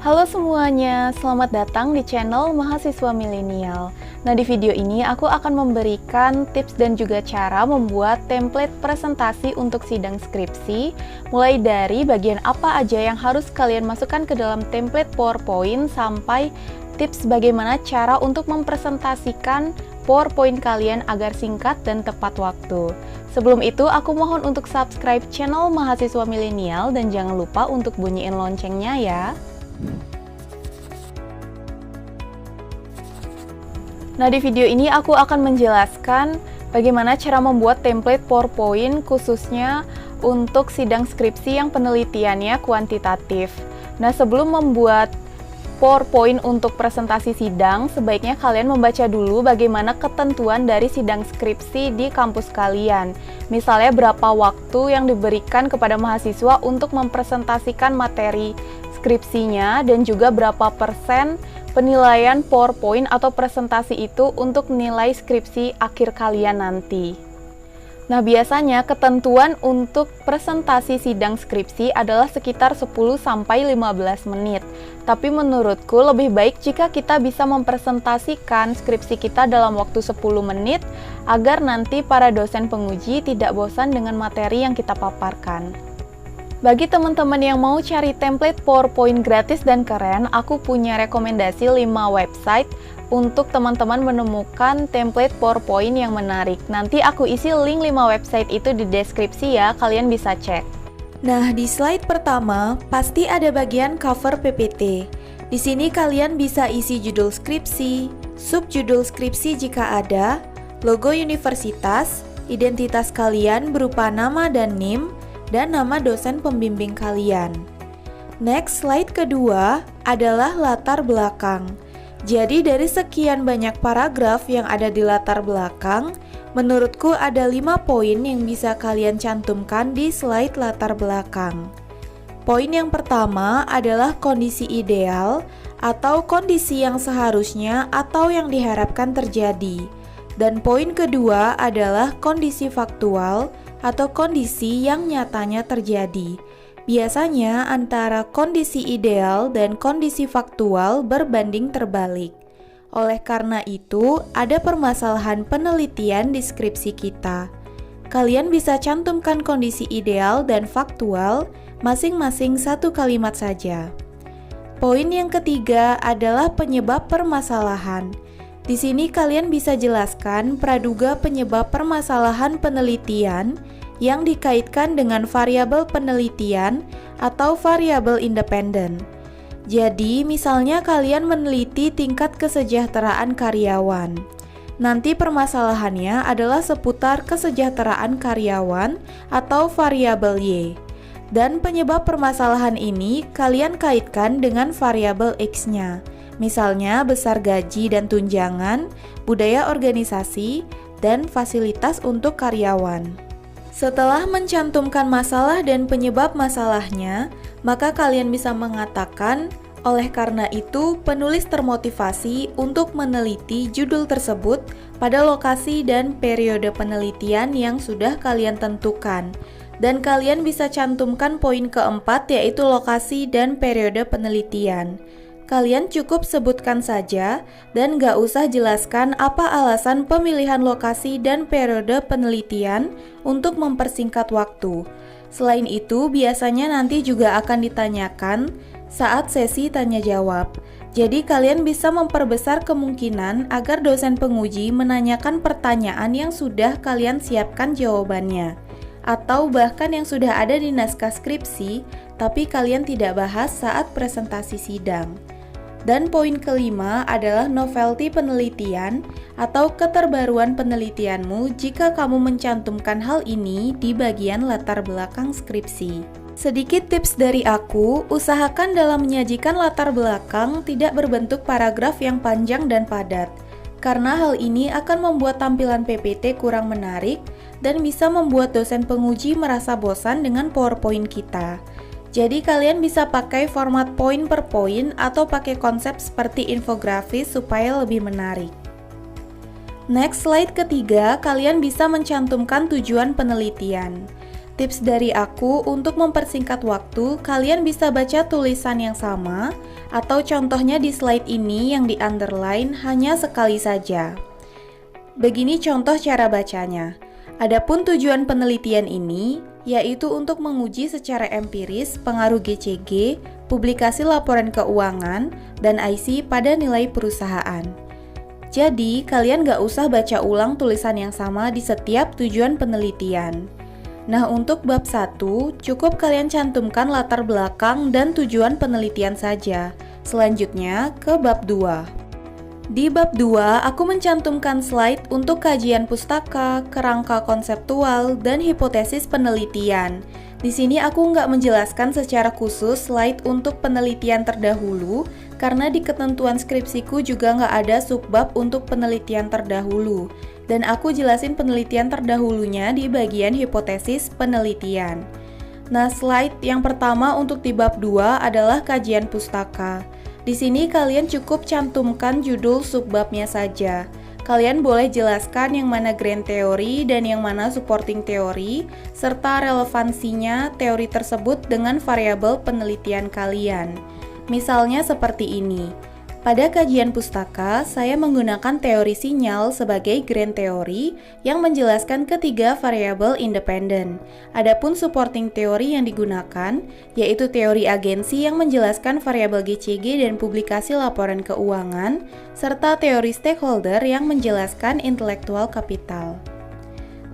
Halo semuanya, selamat datang di channel Mahasiswa Milenial. Nah, di video ini aku akan memberikan tips dan juga cara membuat template presentasi untuk sidang skripsi, mulai dari bagian apa aja yang harus kalian masukkan ke dalam template PowerPoint sampai tips bagaimana cara untuk mempresentasikan PowerPoint kalian agar singkat dan tepat waktu. Sebelum itu, aku mohon untuk subscribe channel Mahasiswa Milenial dan jangan lupa untuk bunyiin loncengnya ya. Nah, di video ini aku akan menjelaskan bagaimana cara membuat template PowerPoint khususnya untuk sidang skripsi yang penelitiannya kuantitatif. Nah, sebelum membuat PowerPoint untuk presentasi sidang, sebaiknya kalian membaca dulu bagaimana ketentuan dari sidang skripsi di kampus kalian. Misalnya berapa waktu yang diberikan kepada mahasiswa untuk mempresentasikan materi skripsinya dan juga berapa persen penilaian PowerPoint atau presentasi itu untuk nilai skripsi akhir kalian nanti. Nah, biasanya ketentuan untuk presentasi sidang skripsi adalah sekitar 10-15 menit. Tapi menurutku lebih baik jika kita bisa mempresentasikan skripsi kita dalam waktu 10 menit agar nanti para dosen penguji tidak bosan dengan materi yang kita paparkan. Bagi teman-teman yang mau cari template PowerPoint gratis dan keren, aku punya rekomendasi 5 website untuk teman-teman menemukan template PowerPoint yang menarik. Nanti aku isi link 5 website itu di deskripsi ya, kalian bisa cek. Nah, di slide pertama pasti ada bagian cover PPT. Di sini kalian bisa isi judul skripsi, subjudul skripsi jika ada, logo universitas, identitas kalian berupa nama dan NIM, dan nama dosen pembimbing kalian. Next, slide kedua adalah latar belakang. Jadi dari sekian banyak paragraf yang ada di latar belakang, menurutku ada 5 poin yang bisa kalian cantumkan di slide latar belakang. Poin yang pertama adalah kondisi ideal atau kondisi yang seharusnya atau yang diharapkan terjadi. Dan poin kedua adalah kondisi faktual atau kondisi yang nyatanya terjadi. Biasanya antara kondisi ideal dan kondisi faktual berbanding terbalik. Oleh karena itu, ada permasalahan penelitian di skripsi kita. Kalian bisa cantumkan kondisi ideal dan faktual masing-masing satu kalimat saja. Poin yang ketiga adalah penyebab permasalahan. Di sini kalian bisa jelaskan praduga penyebab permasalahan penelitian yang dikaitkan dengan variabel penelitian atau variabel independen. Jadi, misalnya kalian meneliti tingkat kesejahteraan karyawan. Nanti permasalahannya adalah seputar kesejahteraan karyawan atau variabel Y. Dan penyebab permasalahan ini kalian kaitkan dengan variabel X-nya. Misalnya besar gaji dan tunjangan, budaya organisasi, dan fasilitas untuk karyawan. Setelah mencantumkan masalah dan penyebab masalahnya, maka kalian bisa mengatakan, oleh karena itu penulis termotivasi untuk meneliti judul tersebut pada lokasi dan periode penelitian yang sudah kalian tentukan. Dan kalian bisa cantumkan poin keempat yaitu lokasi dan periode penelitian. Kalian cukup sebutkan saja dan gak usah jelaskan apa alasan pemilihan lokasi dan periode penelitian untuk mempersingkat waktu. Selain itu, biasanya nanti juga akan ditanyakan saat sesi tanya jawab. Jadi kalian bisa memperbesar kemungkinan agar dosen penguji menanyakan pertanyaan yang sudah kalian siapkan jawabannya. Atau bahkan yang sudah ada di naskah skripsi, tapi kalian tidak bahas saat presentasi sidang. Dan poin kelima adalah novelty penelitian atau keterbaruan penelitianmu jika kamu mencantumkan hal ini di bagian latar belakang skripsi. Sedikit tips dari aku, usahakan dalam menyajikan latar belakang tidak berbentuk paragraf yang panjang dan padat. Karena hal ini akan membuat tampilan PPT kurang menarik dan bisa membuat dosen penguji merasa bosan dengan PowerPoint kita. Jadi kalian bisa pakai format poin per poin atau pakai konsep seperti infografis supaya lebih menarik. Next, slide ketiga, kalian bisa mencantumkan tujuan penelitian. Tips dari aku untuk mempersingkat waktu, kalian bisa baca tulisan yang sama, atau contohnya di slide ini yang di underline hanya sekali saja. Begini contoh cara bacanya. Adapun tujuan penelitian ini, yaitu untuk menguji secara empiris pengaruh GCG, publikasi laporan keuangan, dan IC pada nilai perusahaan. Jadi, kalian gak usah baca ulang tulisan yang sama di setiap tujuan penelitian. Nah, untuk bab 1, cukup kalian cantumkan latar belakang dan tujuan penelitian saja. Selanjutnya, ke bab 2. Di bab 2, aku mencantumkan slide untuk kajian pustaka, kerangka konseptual, dan hipotesis penelitian. Di sini aku nggak menjelaskan secara khusus slide untuk penelitian terdahulu, karena di ketentuan skripsiku juga nggak ada subbab untuk penelitian terdahulu. Dan aku jelasin penelitian terdahulunya di bagian hipotesis penelitian. Nah, slide yang pertama untuk di bab 2 adalah kajian pustaka. Di sini kalian cukup cantumkan judul subbabnya saja. Kalian boleh jelaskan yang mana grand teori dan yang mana supporting teori, serta relevansinya teori tersebut dengan variabel penelitian kalian. Misalnya seperti ini. Pada kajian pustaka, saya menggunakan teori sinyal sebagai grand teori yang menjelaskan ketiga variabel independen. Adapun supporting teori yang digunakan, yaitu teori agensi yang menjelaskan variabel GCG dan publikasi laporan keuangan, serta teori stakeholder yang menjelaskan intelektual kapital.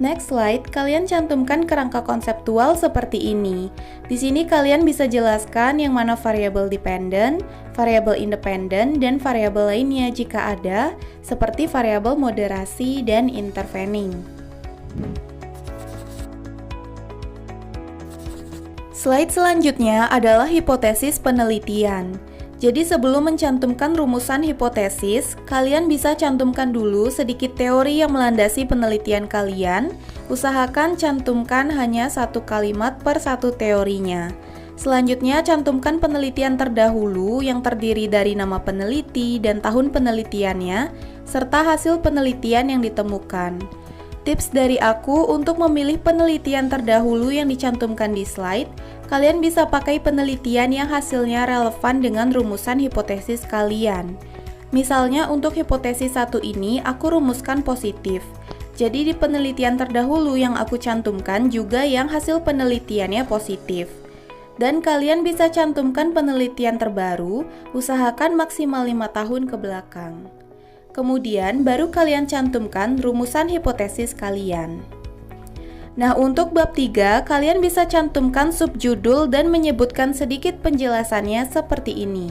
Next slide, kalian cantumkan kerangka konseptual seperti ini. Di sini kalian bisa jelaskan yang mana variabel dependent, variabel independen, dan variabel lainnya jika ada, seperti variabel moderasi dan intervening. Slide selanjutnya adalah hipotesis penelitian. Jadi sebelum mencantumkan rumusan hipotesis, kalian bisa cantumkan dulu sedikit teori yang melandasi penelitian kalian. Usahakan cantumkan hanya satu kalimat per satu teorinya. Selanjutnya cantumkan penelitian terdahulu yang terdiri dari nama peneliti dan tahun penelitiannya, serta hasil penelitian yang ditemukan. Tips dari aku untuk memilih penelitian terdahulu yang dicantumkan di slide, kalian bisa pakai penelitian yang hasilnya relevan dengan rumusan hipotesis kalian. Misalnya untuk hipotesis 1 ini aku rumuskan positif. Jadi di penelitian terdahulu yang aku cantumkan juga yang hasil penelitiannya positif. Dan kalian bisa cantumkan penelitian terbaru, usahakan maksimal 5 tahun ke belakang. Kemudian baru kalian cantumkan rumusan hipotesis kalian. Nah, untuk bab 3, kalian bisa cantumkan subjudul dan menyebutkan sedikit penjelasannya seperti ini.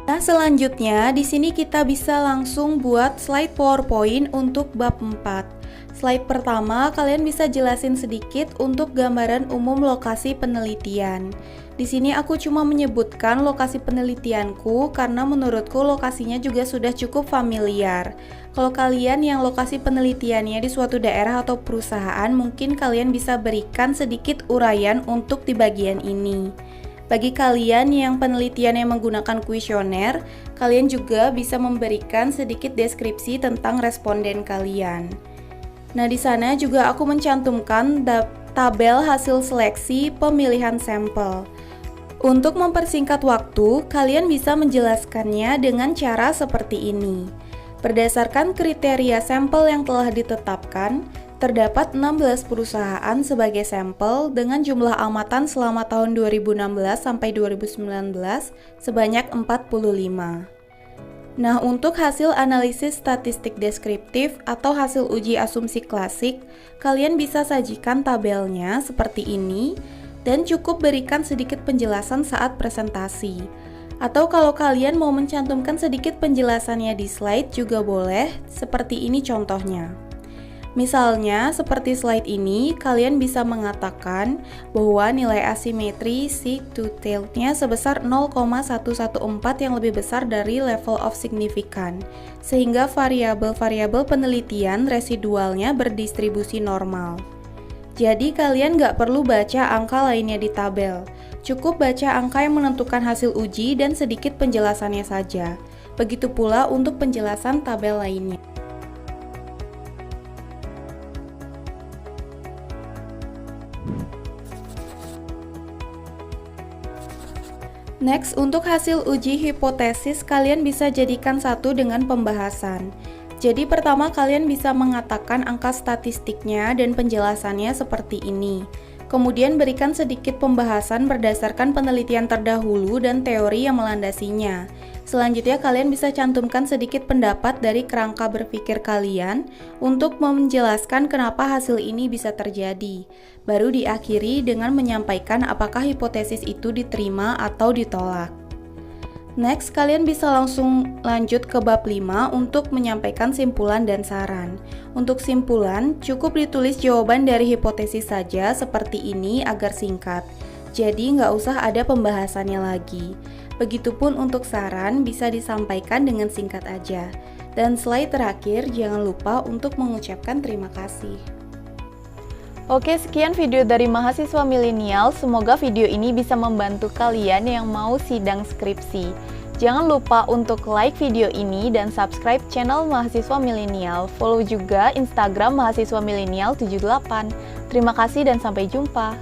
Nah, selanjutnya di sini kita bisa langsung buat slide PowerPoint untuk bab 4. Slide pertama, kalian bisa jelasin sedikit untuk gambaran umum lokasi penelitian. Di sini aku cuma menyebutkan lokasi penelitianku karena menurutku lokasinya juga sudah cukup familiar. Kalau kalian yang lokasi penelitiannya di suatu daerah atau perusahaan, mungkin kalian bisa berikan sedikit uraian untuk di bagian ini. Bagi kalian yang penelitiannya menggunakan kuesioner, kalian juga bisa memberikan sedikit deskripsi tentang responden kalian. Nah, di sana juga aku mencantumkan tabel hasil seleksi pemilihan sampel. Untuk mempersingkat waktu, kalian bisa menjelaskannya dengan cara seperti ini. Berdasarkan kriteria sampel yang telah ditetapkan, terdapat 16 perusahaan sebagai sampel dengan jumlah amatan selama tahun 2016 sampai 2019 sebanyak 45. Nah, untuk hasil analisis statistik deskriptif atau hasil uji asumsi klasik, kalian bisa sajikan tabelnya seperti ini dan cukup berikan sedikit penjelasan saat presentasi. Atau kalau kalian mau mencantumkan sedikit penjelasannya di slide juga boleh, seperti ini contohnya. Misalnya, seperti slide ini, kalian bisa mengatakan bahwa nilai asimetri sig-to-tailed-nya sebesar 0,114 yang lebih besar dari level of significance, sehingga variabel-variabel penelitian residualnya berdistribusi normal. Jadi kalian nggak perlu baca angka lainnya di tabel, cukup baca angka yang menentukan hasil uji dan sedikit penjelasannya saja. Begitu pula untuk penjelasan tabel lainnya. Next, untuk hasil uji hipotesis, kalian bisa jadikan satu dengan pembahasan. Jadi pertama kalian bisa mengatakan angka statistiknya dan penjelasannya seperti ini. Kemudian berikan sedikit pembahasan berdasarkan penelitian terdahulu dan teori yang melandasinya. Selanjutnya kalian bisa cantumkan sedikit pendapat dari kerangka berpikir kalian untuk menjelaskan kenapa hasil ini bisa terjadi. Baru diakhiri dengan menyampaikan apakah hipotesis itu diterima atau ditolak. Next, kalian bisa langsung lanjut ke bab 5 untuk menyampaikan simpulan dan saran. Untuk simpulan, cukup ditulis jawaban dari hipotesis saja seperti ini agar singkat. Jadi nggak usah ada pembahasannya lagi. Begitupun untuk saran bisa disampaikan dengan singkat aja. Dan slide terakhir, jangan lupa untuk mengucapkan terima kasih. Oke, sekian video dari mahasiswa milenial. Semoga video ini bisa membantu kalian yang mau sidang skripsi. Jangan lupa untuk like video ini dan subscribe channel mahasiswa milenial. Follow juga Instagram mahasiswa milenial 78. Terima kasih dan sampai jumpa.